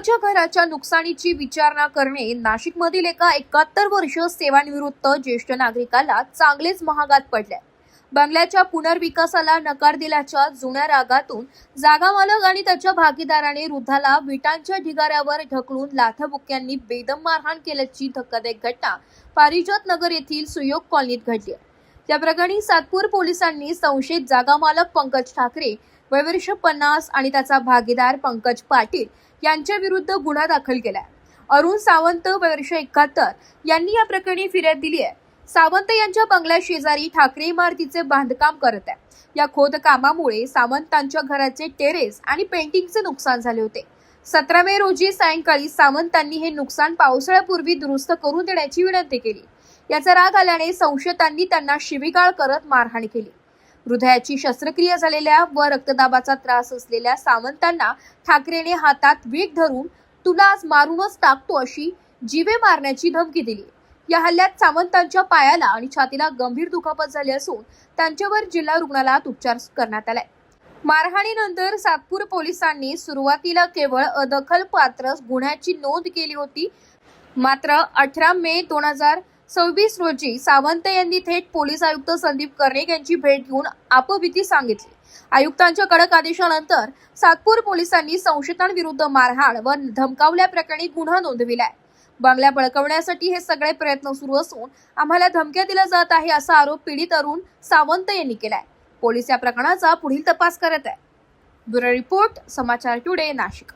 कुणाच्या घराच्या नुकसानीची विचारणा करणे नाशिकमधील एका 71 वर्ष सेवानिवृत्त ज्येष्ठ नागरिकाला चांगलेच महागात पडले। बंगल्याच्या पुनर्विकासाला नकार दिल्याच्या जुन्या रागातून जागा मालक आणि त्याच्या भागीदाराने वृद्धाला विटांच्या ढिगाऱ्यावर ढकलून लाथाबुक्क्यांनी बेदम मारहाण केल्याची धक्कादायक घटना पारिजात नगर येथील सुयोग कॉलनीत घडली। या प्रकरणी सातपूर पोलिसांनी संशयित जागा मालक पंकज ठाकरे वय वर्ष 50 आणि त्याचा भागीदार पंकज पाटील यांच्या विरुद्ध गुन्हा दाखल केलाय। अरुण सावंत वय वर्ष 71 यांनी या प्रकरणी फिर्याद दिली आहे। सावंत यांच्या बंगल्या शेजारी ठाकरे इमारतीचे बांधकाम करत आहे। या खोदकामामुळे सावंतांच्या घराचे टेरेस आणि पेंटिंगचे नुकसान झाले होते। 17 मे रोजी सायंकाळी सावंतांनी हे नुकसान पावसाळ्यापूर्वी दुरुस्त करून देण्याची विनंती केली। याचा राग आल्याने संशयितांनी त्यांना शिवीगाळ करत मारहाण केली। हृदयाची शस्त्रक्रिया झालेल्या व रक्तदाबाचा त्रास असलेल्या सावंतांना ठाकरेने हातात वीट धरून तुला आज मारूनच टाकतो अशी जीवे मारण्याची धमकी दिली। या हल्ल्यात सावंतांच्या पायाला आणि छातीला गंभीर दुखापत झाली असून त्यांच्यावर जिल्हा रुग्णालयात उपचार करण्यात आले। मारहाणीनंतर सातपूर पोलिसांनी सुरुवातीला केवळ अदखलपात्र गुन्ह्याची नोंद केली होती, मात्र 18 मे 2026 रोजी सावंत यांनी थेट पोलीस आयुक्त संदीप कर्णिक यांची भेट घेऊन आपबीती सांगितली। आयुक्तांच्या कडक आदेशानंतर सातपूर पोलिसांनी संशयितांविरुद्ध मारहाण व धमकावल्याप्रकरणी गुन्हा नोंदविलाय। बंगल्या बळकावण्यासाठी हे सगळे प्रयत्न सुरू असून आम्हाला धमक्या दिल्या जात आहे असा आरोप पीडित अरुण सावंत यांनी केलाय। पोलीस या प्रकरणाचा पुढील तपास करत आहे। ब्युरो रिपोर्ट, समाचार टुडे, नाशिक।